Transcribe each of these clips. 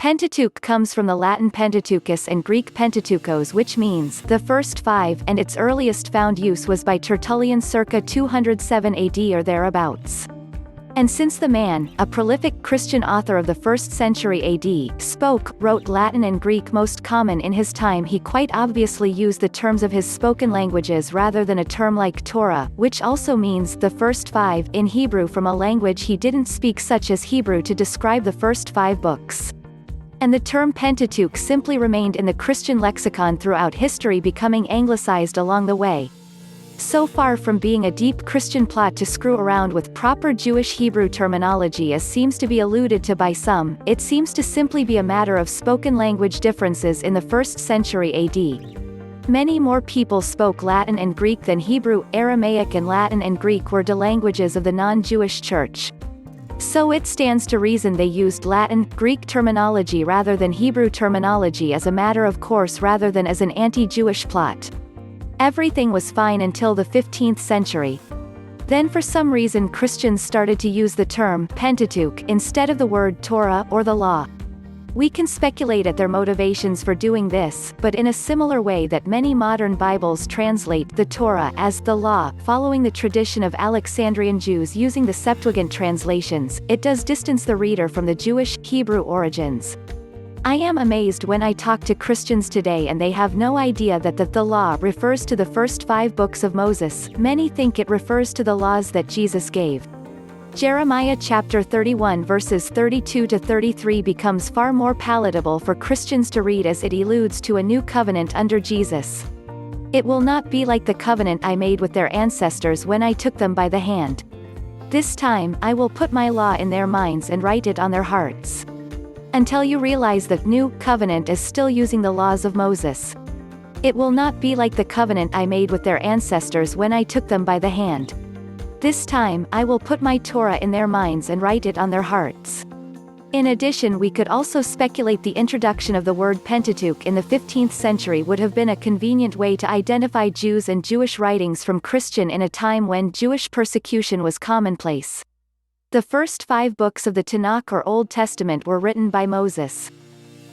Pentateuch comes from the Latin Pentateuchus and Greek Pentateuchos, which means the first five, and its earliest found use was by Tertullian circa 207 AD or thereabouts. And since the man, a prolific Christian author of the 1st century AD, wrote Latin and Greek most common in his time, he quite obviously used the terms of his spoken languages rather than a term like Torah, which also means the first five, in Hebrew from a language he didn't speak, such as Hebrew, to describe the first five books. And the term Pentateuch simply remained in the Christian lexicon throughout history, becoming anglicized along the way. So far from being a deep Christian plot to screw around with proper Jewish Hebrew terminology as seems to be alluded to by some, it seems to simply be a matter of spoken language differences in the 1st century AD. Many more people spoke Latin and Greek than Hebrew. Aramaic and Latin and Greek were the languages of the non-Jewish church. So it stands to reason they used Latin, Greek terminology rather than Hebrew terminology as a matter of course rather than as an anti-Jewish plot. Everything was fine until the 15th century. Then for some reason Christians started to use the term Pentateuch instead of the word Torah or the law. We can speculate at their motivations for doing this, but in a similar way that many modern Bibles translate the Torah as the law, following the tradition of Alexandrian Jews using the Septuagint translations, it does distance the reader from the Jewish, Hebrew origins. I am amazed when I talk to Christians today and they have no idea that the law refers to the first 5 books of Moses. Many think it refers to the laws that Jesus gave. Jeremiah chapter 31 verses 32 to 33 becomes far more palatable for Christians to read as it alludes to a new covenant under Jesus. It will not be like the covenant I made with their ancestors when I took them by the hand. This time I will put my law in their minds and write it on their hearts. Until you realize the new covenant is still using the laws of Moses. It will not be like the covenant I made with their ancestors when I took them by the hand. This time I will put my Torah in their minds and write it on their hearts. In addition, we could also speculate the introduction of the word Pentateuch in the 15th century would have been a convenient way to identify Jews and Jewish writings from Christian in a time when Jewish persecution was commonplace. The first 5 books of the Tanakh or Old Testament were written by Moses.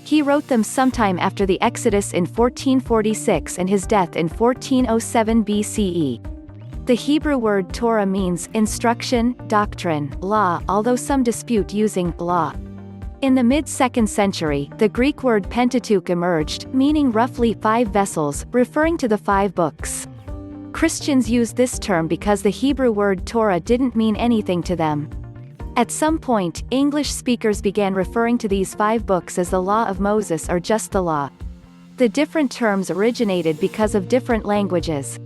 He wrote them sometime after the Exodus in 1446 and his death in 1407 BCE. The Hebrew word Torah means instruction, doctrine, law, although some dispute using law. In the mid-2nd century, the Greek word Pentateuch emerged, meaning roughly 5 vessels, referring to the 5 books. Christians used this term because the Hebrew word Torah didn't mean anything to them. At some point, English speakers began referring to these 5 books as the Law of Moses or just the Law. The different terms originated because of different languages.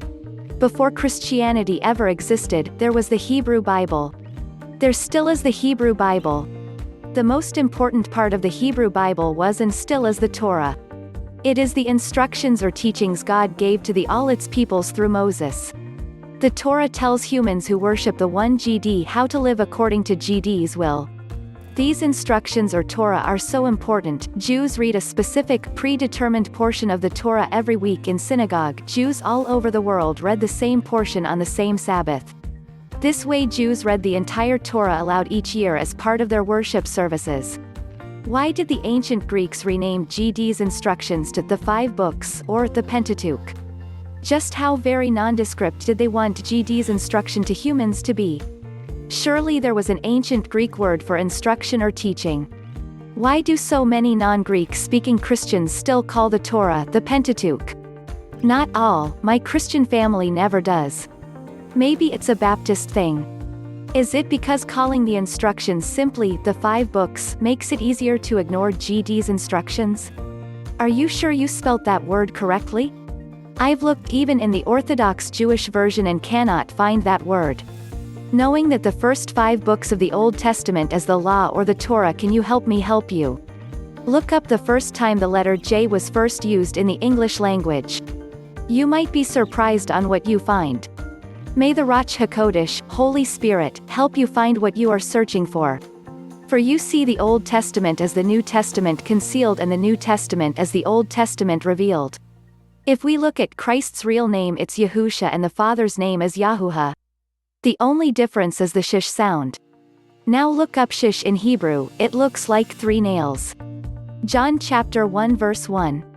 Before Christianity ever existed, there was the Hebrew Bible. There still is the Hebrew Bible. The most important part of the Hebrew Bible was and still is the Torah. It is the instructions or teachings God gave to all its peoples through Moses. The Torah tells humans who worship the one God how to live according to God's will. These instructions or Torah are so important. Jews read a specific, predetermined portion of the Torah every week in synagogue. Jews all over the world read the same portion on the same Sabbath. This way Jews read the entire Torah aloud each year as part of their worship services. Why did the ancient Greeks rename God's instructions to the 5 books, or the Pentateuch? Just how very nondescript did they want God's instruction to humans to be? Surely there was an ancient Greek word for instruction or teaching. Why do so many non-Greek speaking Christians still call the Torah the Pentateuch? Not all, my Christian family never does. Maybe it's a Baptist thing. Is it because calling the instructions simply the 5 books makes it easier to ignore God's instructions? Are you sure you spelt that word correctly? I've looked even in the Orthodox Jewish version and cannot find that word. Knowing that the first 5 books of the Old Testament as the Law or the Torah, can you help me help you? Look up the first time the letter J was first used in the English language. You might be surprised on what you find. May the Ruach HaKodesh, Holy Spirit, help you find what you are searching for. For you see the Old Testament as the New Testament concealed and the New Testament as the Old Testament revealed. If we look at Christ's real name, it's Yahusha, and the Father's name is Yahuwah. The only difference is the shish sound. Now look up shish in Hebrew, it looks like 3 nails. John chapter 1 verse 1.